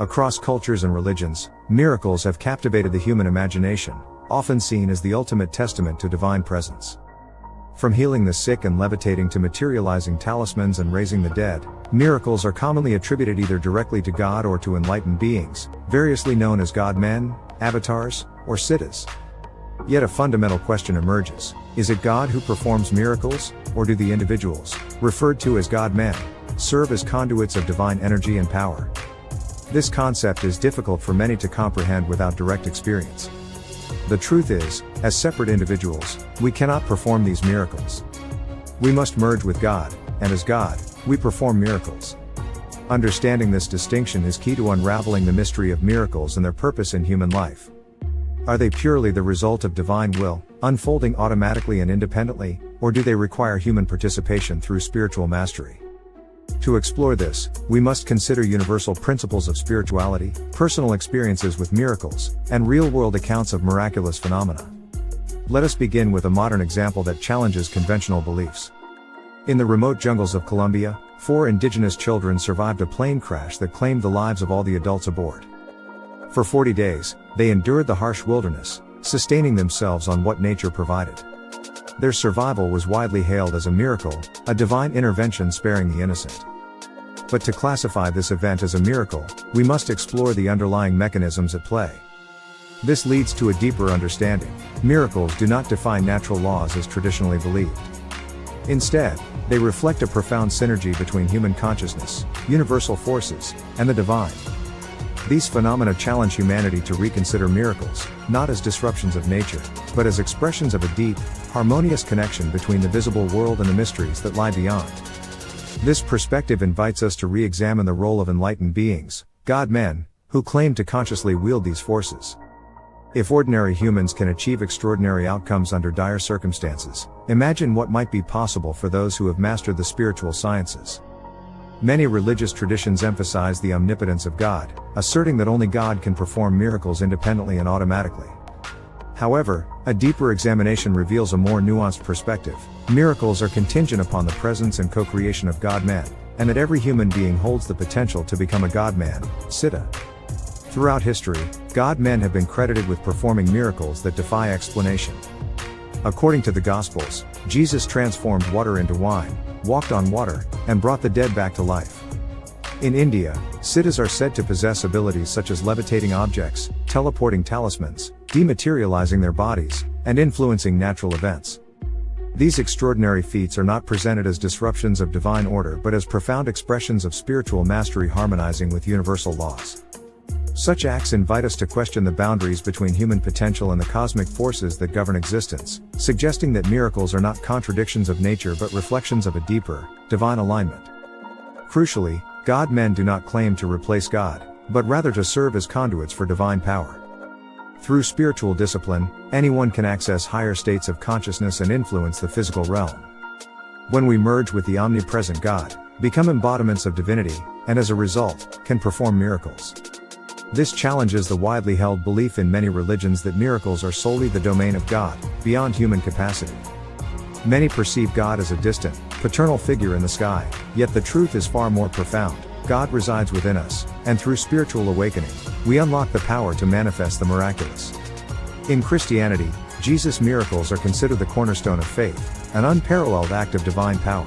Across cultures and religions, miracles have captivated the human imagination, often seen as the ultimate testament to divine presence. From healing the sick and levitating to materializing talismans and raising the dead, miracles are commonly attributed either directly to God or to enlightened beings, variously known as God-men, avatars, or siddhas. Yet a fundamental question emerges: is it God who performs miracles, or do the individuals, referred to as God-men, serve as conduits of divine energy and power? This concept is difficult for many to comprehend without direct experience. The truth is, as separate individuals, we cannot perform these miracles. We must merge with God, and as God, we perform miracles. Understanding this distinction is key to unraveling the mystery of miracles and their purpose in human life. Are they purely the result of divine will, unfolding automatically and independently, or do they require human participation through spiritual mastery? To explore this, we must consider universal principles of spirituality, personal experiences with miracles, and real-world accounts of miraculous phenomena. Let us begin with a modern example that challenges conventional beliefs. In the remote jungles of Colombia, 4 indigenous children survived a plane crash that claimed the lives of all the adults aboard. For 40 days, they endured the harsh wilderness, sustaining themselves on what nature provided. Their survival was widely hailed as a miracle, a divine intervention sparing the innocent. But to classify this event as a miracle, we must explore the underlying mechanisms at play. This leads to a deeper understanding. Miracles do not defy natural laws as traditionally believed. Instead, they reflect a profound synergy between human consciousness, universal forces, and the divine. These phenomena challenge humanity to reconsider miracles, not as disruptions of nature, but as expressions of a deep, harmonious connection between the visible world and the mysteries that lie beyond. This perspective invites us to re-examine the role of enlightened beings, God-men, who claim to consciously wield these forces. If ordinary humans can achieve extraordinary outcomes under dire circumstances, imagine what might be possible for those who have mastered the spiritual sciences. Many religious traditions emphasize the omnipotence of God, asserting that only God can perform miracles independently and automatically. However, a deeper examination reveals a more nuanced perspective. Miracles are contingent upon the presence and co-creation of God-men, and that every human being holds the potential to become a God-man, siddha. Throughout history, God-men have been credited with performing miracles that defy explanation. According to the Gospels, Jesus transformed water into wine, walked on water, and brought the dead back to life. In India, siddhas are said to possess abilities such as levitating objects, teleporting talismans, dematerializing their bodies, and influencing natural events. These extraordinary feats are not presented as disruptions of divine order but as profound expressions of spiritual mastery harmonizing with universal laws. Such acts invite us to question the boundaries between human potential and the cosmic forces that govern existence, suggesting that miracles are not contradictions of nature but reflections of a deeper, divine alignment. Crucially, God-men do not claim to replace God, but rather to serve as conduits for divine power. Through spiritual discipline, anyone can access higher states of consciousness and influence the physical realm. When we merge with the omnipresent God, become embodiments of divinity, and as a result, can perform miracles. This challenges the widely held belief in many religions that miracles are solely the domain of God, beyond human capacity. Many perceive God as a distant, paternal figure in the sky, yet the truth is far more profound. God resides within us, and through spiritual awakening, we unlock the power to manifest the miraculous. In Christianity, Jesus' miracles are considered the cornerstone of faith, an unparalleled act of divine power.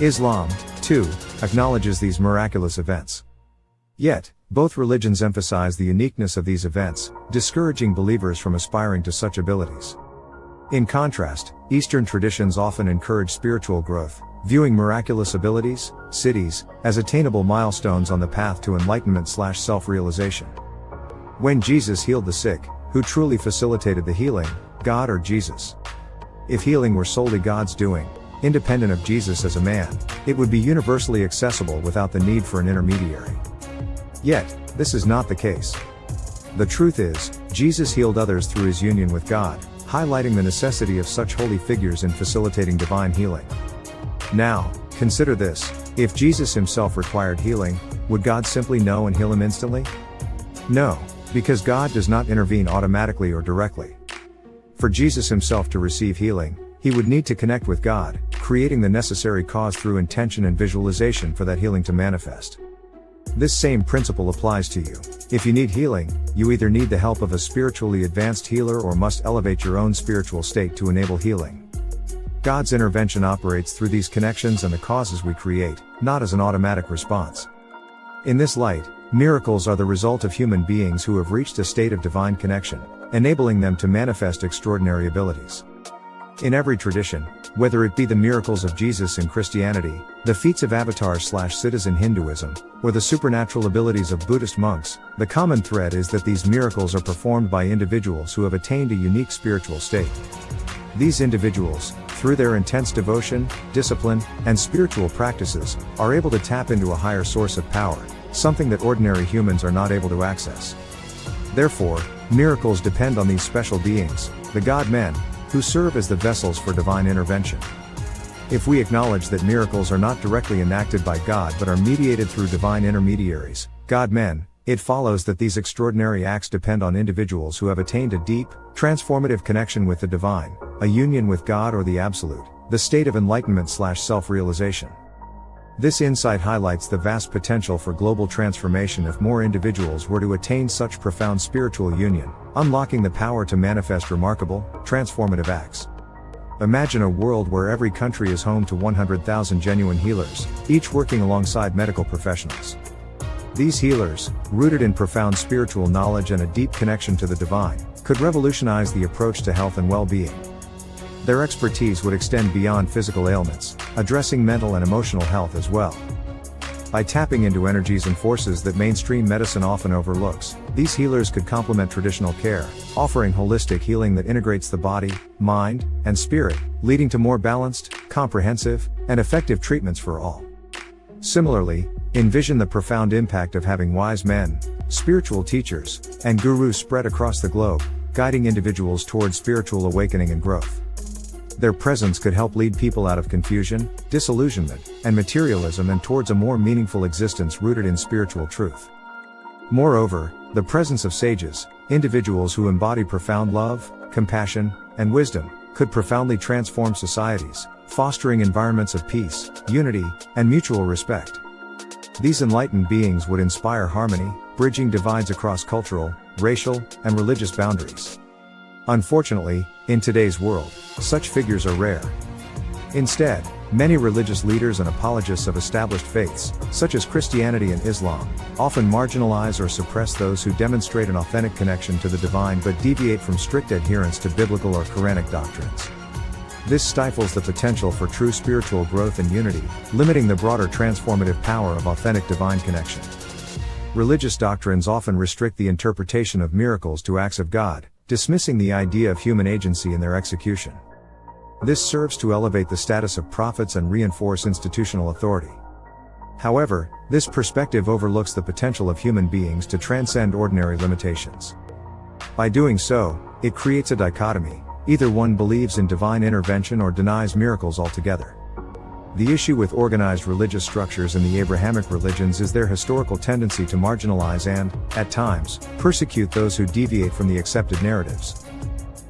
Islam, too, acknowledges these miraculous events. Yet, both religions emphasize the uniqueness of these events, discouraging believers from aspiring to such abilities. In contrast, Eastern traditions often encourage spiritual growth, viewing miraculous abilities, siddhis, as attainable milestones on the path to enlightenment/self-realization. When Jesus healed the sick, who truly facilitated the healing, God or Jesus? If healing were solely God's doing, independent of Jesus as a man, it would be universally accessible without the need for an intermediary. Yet, this is not the case. The truth is, Jesus healed others through his union with God, highlighting the necessity of such holy figures in facilitating divine healing. Now, consider this: if Jesus himself required healing, would God simply know and heal him instantly? No, because God does not intervene automatically or directly. For Jesus himself to receive healing, he would need to connect with God, creating the necessary cause through intention and visualization for that healing to manifest. This same principle applies to you. If you need healing, you either need the help of a spiritually advanced healer or must elevate your own spiritual state to enable healing. God's intervention operates through these connections and the causes we create, not as an automatic response. In this light, miracles are the result of human beings who have reached a state of divine connection, enabling them to manifest extraordinary abilities. In every tradition, whether it be the miracles of Jesus in Christianity, the feats of avatars/siddhas in Hinduism, or the supernatural abilities of Buddhist monks, the common thread is that these miracles are performed by individuals who have attained a unique spiritual state. These individuals, through their intense devotion, discipline, and spiritual practices, are able to tap into a higher source of power, something that ordinary humans are not able to access. Therefore, miracles depend on these special beings, the God-men, who serve as the vessels for divine intervention. If we acknowledge that miracles are not directly enacted by God but are mediated through divine intermediaries, God-men, it follows that these extraordinary acts depend on individuals who have attained a deep, transformative connection with the divine, a union with God or the Absolute, the state of enlightenment/self-realization. This insight highlights the vast potential for global transformation if more individuals were to attain such profound spiritual union, unlocking the power to manifest remarkable, transformative acts. Imagine a world where every country is home to 100,000 genuine healers, each working alongside medical professionals. These healers, rooted in profound spiritual knowledge and a deep connection to the divine, could revolutionize the approach to health and well-being. Their expertise would extend beyond physical ailments, addressing mental and emotional health as well. By tapping into energies and forces that mainstream medicine often overlooks, these healers could complement traditional care, offering holistic healing that integrates the body, mind, and spirit, leading to more balanced, comprehensive, and effective treatments for all. Similarly, envision the profound impact of having wise men, spiritual teachers, and gurus spread across the globe, guiding individuals towards spiritual awakening and growth. Their presence could help lead people out of confusion, disillusionment, and materialism and towards a more meaningful existence rooted in spiritual truth. Moreover, the presence of sages, individuals who embody profound love, compassion, and wisdom, could profoundly transform societies, fostering environments of peace, unity, and mutual respect. These enlightened beings would inspire harmony, bridging divides across cultural, racial, and religious boundaries. Unfortunately, in today's world, such figures are rare. Instead, many religious leaders and apologists of established faiths, such as Christianity and Islam, often marginalize or suppress those who demonstrate an authentic connection to the divine but deviate from strict adherence to biblical or Quranic doctrines. This stifles the potential for true spiritual growth and unity, limiting the broader transformative power of authentic divine connection. Religious doctrines often restrict the interpretation of miracles to acts of God, dismissing the idea of human agency in their execution. This serves to elevate the status of prophets and reinforce institutional authority. However, this perspective overlooks the potential of human beings to transcend ordinary limitations. By doing so, it creates a dichotomy: either one believes in divine intervention or denies miracles altogether. The issue with organized religious structures in the Abrahamic religions is their historical tendency to marginalize and, at times, persecute those who deviate from the accepted narratives.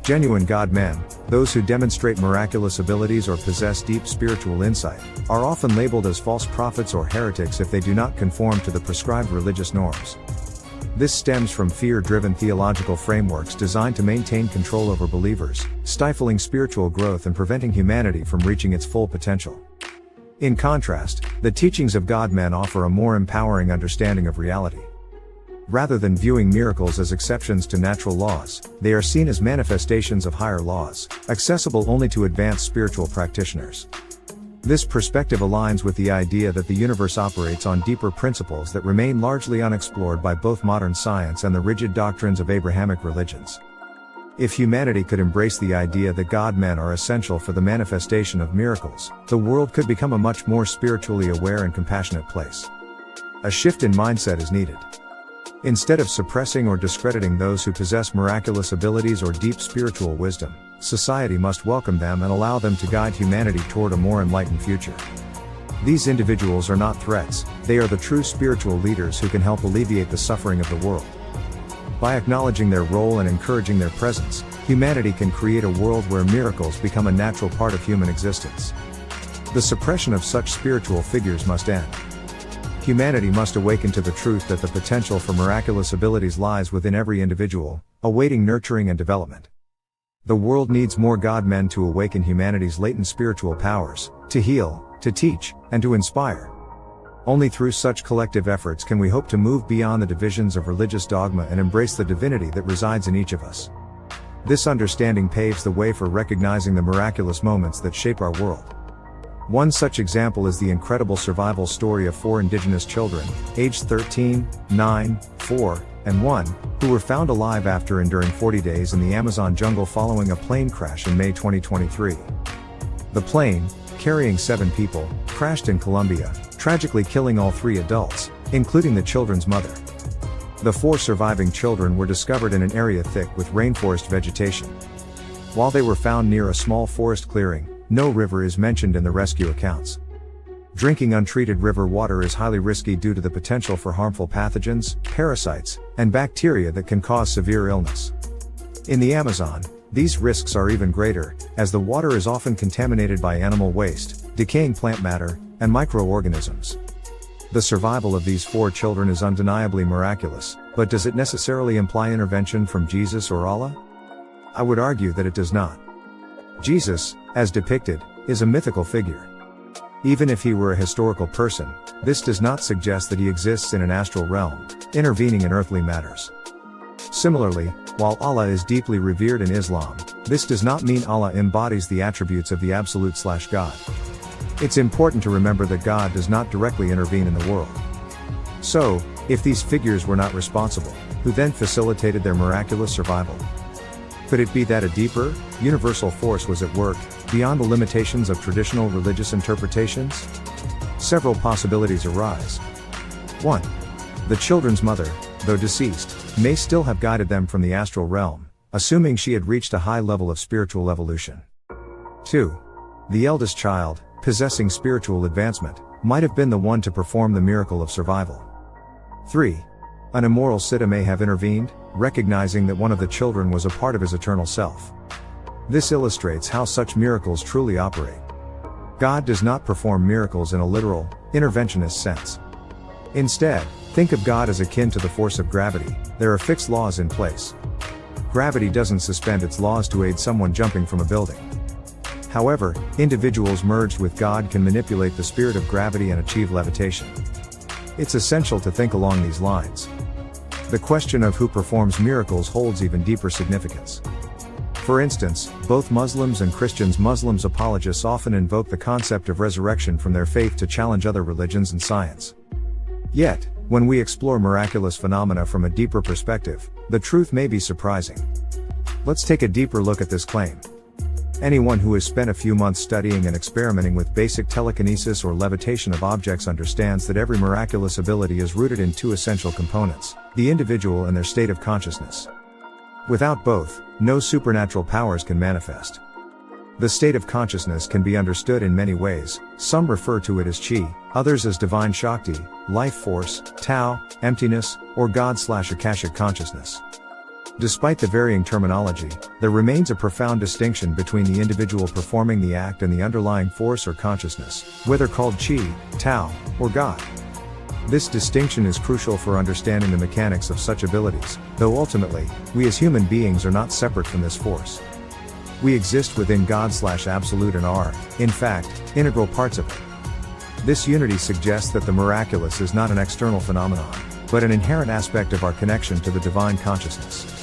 Genuine God-men, those who demonstrate miraculous abilities or possess deep spiritual insight, are often labeled as false prophets or heretics if they do not conform to the prescribed religious norms. This stems from fear-driven theological frameworks designed to maintain control over believers, stifling spiritual growth and preventing humanity from reaching its full potential. In contrast, the teachings of God-men offer a more empowering understanding of reality. Rather than viewing miracles as exceptions to natural laws, they are seen as manifestations of higher laws, accessible only to advanced spiritual practitioners. This perspective aligns with the idea that the universe operates on deeper principles that remain largely unexplored by both modern science and the rigid doctrines of Abrahamic religions. If humanity could embrace the idea that God-men are essential for the manifestation of miracles, the world could become a much more spiritually aware and compassionate place. A shift in mindset is needed. Instead of suppressing or discrediting those who possess miraculous abilities or deep spiritual wisdom, society must welcome them and allow them to guide humanity toward a more enlightened future. These individuals are not threats, they are the true spiritual leaders who can help alleviate the suffering of the world. By acknowledging their role and encouraging their presence, humanity can create a world where miracles become a natural part of human existence. The suppression of such spiritual figures must end. humanity must awaken to the truth that the potential for miraculous abilities lies within every individual, awaiting nurturing and development. The world needs more God-men to awaken humanity's latent spiritual powers, to heal, to teach, and to inspire. Only through such collective efforts can we hope to move beyond the divisions of religious dogma and embrace the divinity that resides in each of us. This understanding paves the way for recognizing the miraculous moments that shape our world. One such example is the incredible survival story of 4 indigenous children, aged 13, 9, 4, and 1, who were found alive after enduring 40 days in the Amazon jungle following a plane crash in May 2023. The plane, carrying 7 people, crashed in Colombia, tragically killing all 3 adults, including the children's mother. The 4 surviving children were discovered in an area thick with rainforest vegetation. While they were found near a small forest clearing, no river is mentioned in the rescue accounts. Drinking untreated river water is highly risky due to the potential for harmful pathogens, parasites, and bacteria that can cause severe illness. In the Amazon, these risks are even greater, as the water is often contaminated by animal waste, decaying plant matter, and microorganisms. The survival of these 4 children is undeniably miraculous, but does it necessarily imply intervention from Jesus or Allah? I would argue that it does not. Jesus, as depicted, is a mythical figure. Even if he were a historical person, this does not suggest that he exists in an astral realm, intervening in earthly matters. Similarly, while Allah is deeply revered in Islam, this does not mean Allah embodies the attributes of the Absolute/God. It's important to remember that God does not directly intervene in the world. So, if these figures were not responsible, who then facilitated their miraculous survival? Could it be that a deeper, universal force was at work, beyond the limitations of traditional religious interpretations? Several possibilities arise. 1. The children's mother, though deceased, may still have guided them from the astral realm, assuming she had reached a high level of spiritual evolution. 2. The eldest child, possessing spiritual advancement, might have been the one to perform the miracle of survival. 3. An immoral Siddha may have intervened, recognizing that one of the children was a part of his eternal self. This illustrates how such miracles truly operate. God does not perform miracles in a literal, interventionist sense. Instead, think of God as akin to the force of gravity. There are fixed laws in place. Gravity doesn't suspend its laws to aid someone jumping from a building. However, individuals merged with God can manipulate the spirit of gravity and achieve levitation. It's essential to think along these lines. The question of who performs miracles holds even deeper significance. For instance, both Muslims and Muslims apologists often invoke the concept of resurrection from their faith to challenge other religions and science. Yet, when we explore miraculous phenomena from a deeper perspective, the truth may be surprising. Let's take a deeper look at this claim. Anyone who has spent a few months studying and experimenting with basic telekinesis or levitation of objects understands that every miraculous ability is rooted in 2 essential components: the individual and their state of consciousness. Without both, no supernatural powers can manifest. The state of consciousness can be understood in many ways. Some refer to it as chi, others as divine Shakti, life force, Tao, emptiness, or God/Akashic consciousness. Despite the varying terminology, there remains a profound distinction between the individual performing the act and the underlying force or consciousness, whether called Qi, Tao, or God. This distinction is crucial for understanding the mechanics of such abilities, though ultimately, we as human beings are not separate from this force. We exist within God/Absolute and are, in fact, integral parts of it. This unity suggests that the miraculous is not an external phenomenon, but an inherent aspect of our connection to the divine consciousness.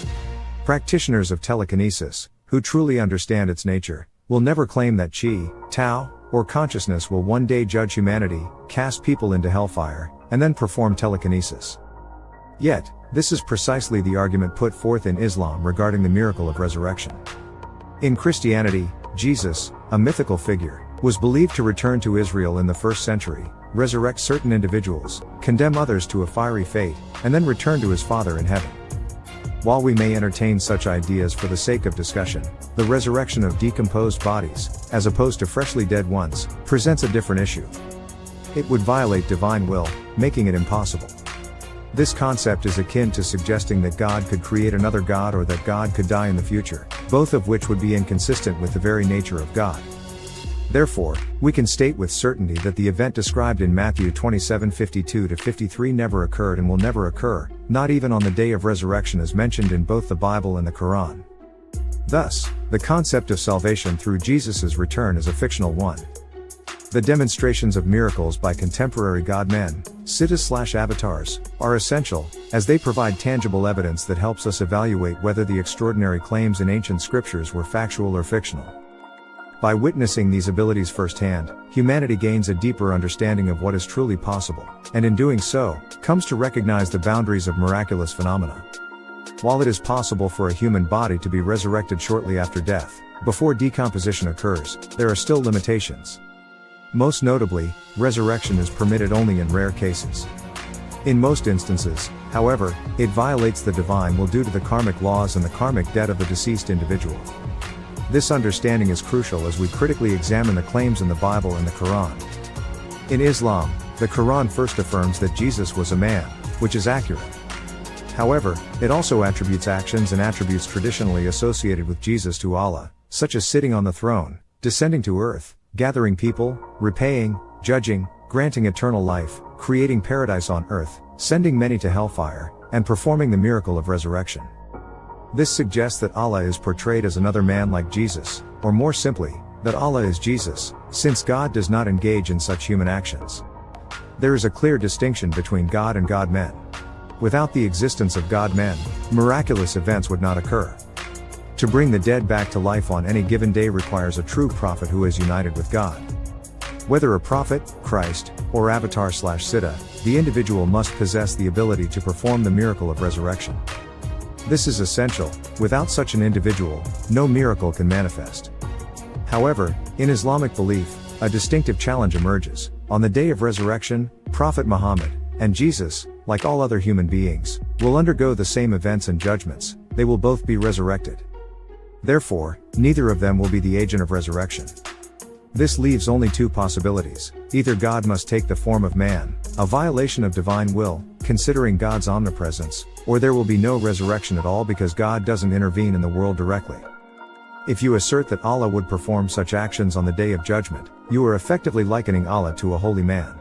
Practitioners of telekinesis, who truly understand its nature, will never claim that Qi, Tao, or consciousness will one day judge humanity, cast people into hellfire, and then perform telekinesis. Yet, this is precisely the argument put forth in Islam regarding the miracle of resurrection. In Christianity, Jesus, a mythical figure, was believed to return to Israel in the 1st century, resurrect certain individuals, condemn others to a fiery fate, and then return to his Father in heaven. While we may entertain such ideas for the sake of discussion, the resurrection of decomposed bodies, as opposed to freshly dead ones, presents a different issue. It would violate divine will, making it impossible. This concept is akin to suggesting that God could create another God or that God could die in the future, both of which would be inconsistent with the very nature of God. Therefore, we can state with certainty that the event described in Matthew 27:52-53 never occurred and will never occur, not even on the day of resurrection as mentioned in both the Bible and the Quran. Thus, the concept of salvation through Jesus' return is a fictional one. The demonstrations of miracles by contemporary God-men, siddhas/avatars, are essential, as they provide tangible evidence that helps us evaluate whether the extraordinary claims in ancient scriptures were factual or fictional. By witnessing these abilities firsthand, humanity gains a deeper understanding of what is truly possible, and in doing so, comes to recognize the boundaries of miraculous phenomena. While it is possible for a human body to be resurrected shortly after death, before decomposition occurs, there are still limitations. Most notably, resurrection is permitted only in rare cases. In most instances, however, it violates the divine will due to the karmic laws and the karmic debt of the deceased individual. This understanding is crucial as we critically examine the claims in the Bible and the Quran. In Islam, the Quran first affirms that Jesus was a man, which is accurate. However, it also attributes actions and attributes traditionally associated with Jesus to Allah, such as sitting on the throne, descending to earth, gathering people, repaying, judging, granting eternal life, creating paradise on earth, sending many to hellfire, and performing the miracle of resurrection. This suggests that Allah is portrayed as another man like Jesus, or more simply, that Allah is Jesus, since God does not engage in such human actions. There is a clear distinction between God and God-men. Without the existence of God-men, miraculous events would not occur. To bring the dead back to life on any given day requires a true prophet who is united with God. Whether a prophet, Christ, or avatar/siddha, the individual must possess the ability to perform the miracle of resurrection. This is essential. Without such an individual, no miracle can manifest. However, in Islamic belief, a distinctive challenge emerges. On the day of resurrection, Prophet Muhammad, and Jesus, like all other human beings, will undergo the same events and judgments. They will both be resurrected. Therefore, neither of them will be the agent of resurrection. This leaves only two possibilities. Either God must take the form of man, a violation of divine will, considering God's omnipresence, or there will be no resurrection at all because God doesn't intervene in the world directly. If you assert that Allah would perform such actions on the day of judgment, you are effectively likening Allah to a holy man.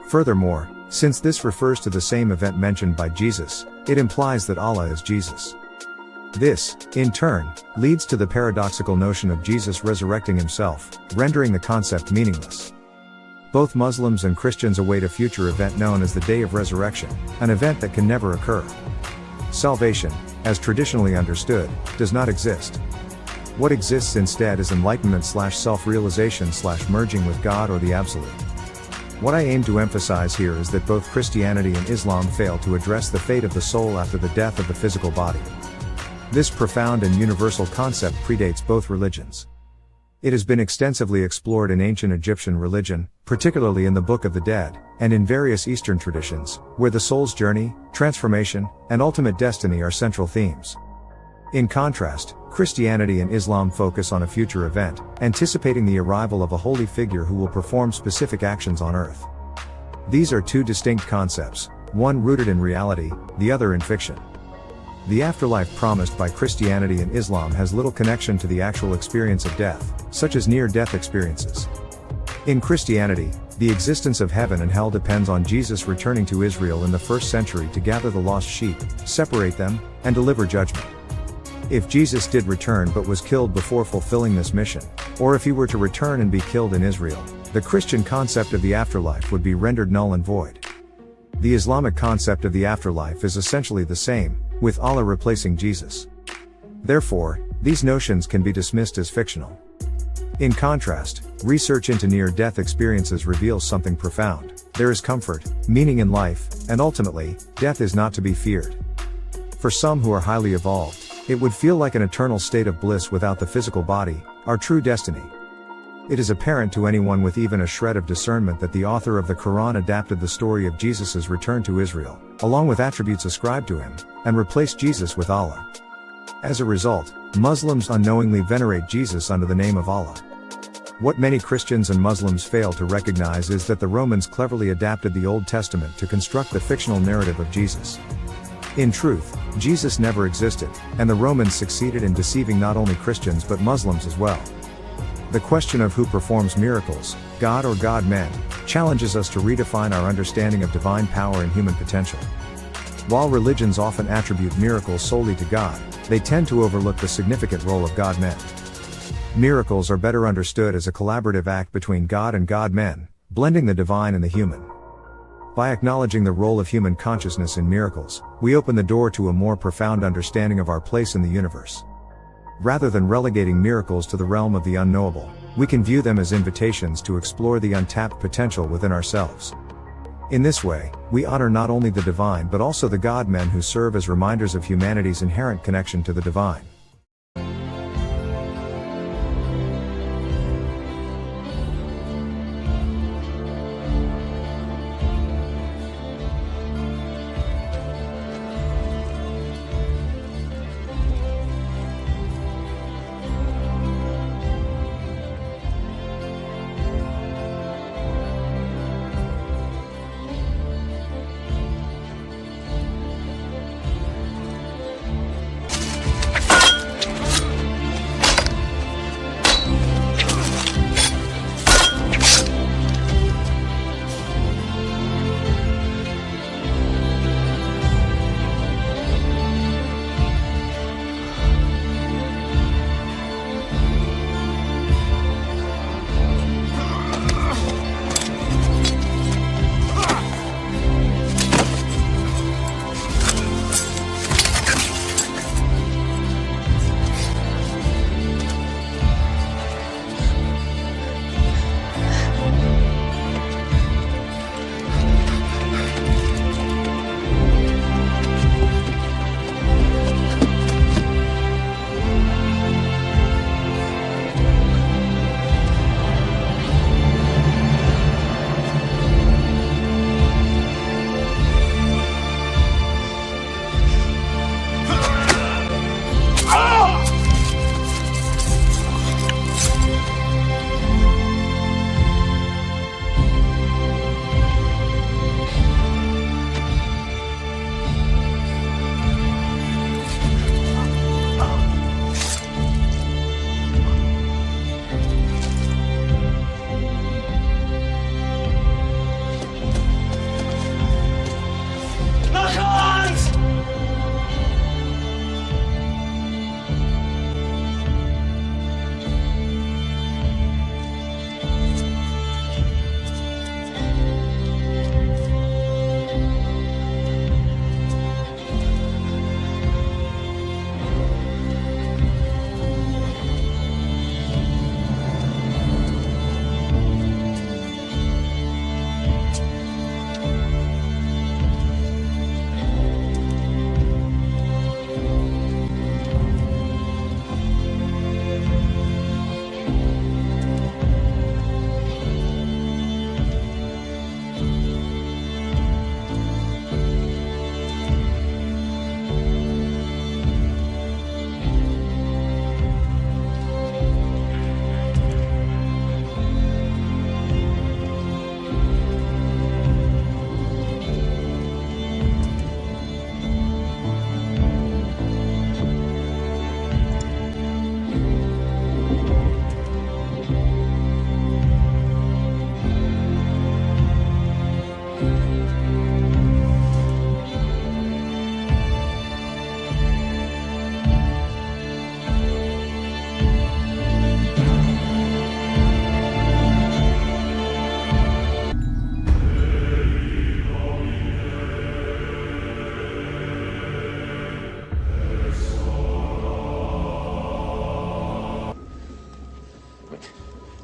Furthermore, since this refers to the same event mentioned by Jesus, it implies that Allah is Jesus. This, in turn, leads to the paradoxical notion of Jesus resurrecting himself, rendering the concept meaningless. Both Muslims and Christians await a future event known as the Day of Resurrection, an event that can never occur. Salvation, as traditionally understood, does not exist. What exists instead is enlightenment/self-realization/merging with God or the Absolute. What I aim to emphasize here is that both Christianity and Islam fail to address the fate of the soul after the death of the physical body. This profound and universal concept predates both religions. It has been extensively explored in ancient Egyptian religion, particularly in the Book of the Dead, and in various Eastern traditions, where the soul's journey, transformation, and ultimate destiny are central themes. In contrast, Christianity and Islam focus on a future event, anticipating the arrival of a holy figure who will perform specific actions on earth. These are two distinct concepts, one rooted in reality, the other in fiction. The afterlife promised by Christianity and Islam has little connection to the actual experience of death, such as near-death experiences. In Christianity, the existence of heaven and hell depends on Jesus returning to Israel in the 1st century to gather the lost sheep, separate them, and deliver judgment. If Jesus did return but was killed before fulfilling this mission, or if he were to return and be killed in Israel, the Christian concept of the afterlife would be rendered null and void. The Islamic concept of the afterlife is essentially the same, with Allah replacing Jesus. Therefore, these notions can be dismissed as fictional. In contrast, research into near-death experiences reveals something profound. There is comfort, meaning in life, and ultimately, death is not to be feared. For some who are highly evolved, it would feel like an eternal state of bliss without the physical body, our true destiny. It is apparent to anyone with even a shred of discernment that the author of the Quran adapted the story of Jesus' return to Israel, along with attributes ascribed to him, and replaced Jesus with Allah. As a result, Muslims unknowingly venerate Jesus under the name of Allah. What many Christians and Muslims fail to recognize is that the Romans cleverly adapted the Old Testament to construct the fictional narrative of Jesus. In truth, Jesus never existed, and the Romans succeeded in deceiving not only Christians but Muslims as well. The question of who performs miracles, God or God-men, challenges us to redefine our understanding of divine power and human potential. While religions often attribute miracles solely to God, they tend to overlook the significant role of God-men. Miracles are better understood as a collaborative act between God and God-men, blending the divine and the human. By acknowledging the role of human consciousness in miracles, we open the door to a more profound understanding of our place in the universe. Rather than relegating miracles to the realm of the unknowable, we can view them as invitations to explore the untapped potential within ourselves. In this way, we honor not only the divine but also the God-men who serve as reminders of humanity's inherent connection to the divine.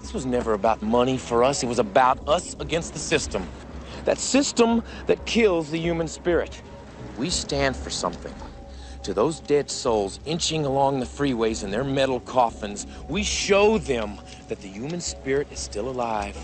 This was never about money for us. It was about us against the system. That system that kills the human spirit. We stand for something. To those dead souls inching along the freeways in their metal coffins, we show them that the human spirit is still alive.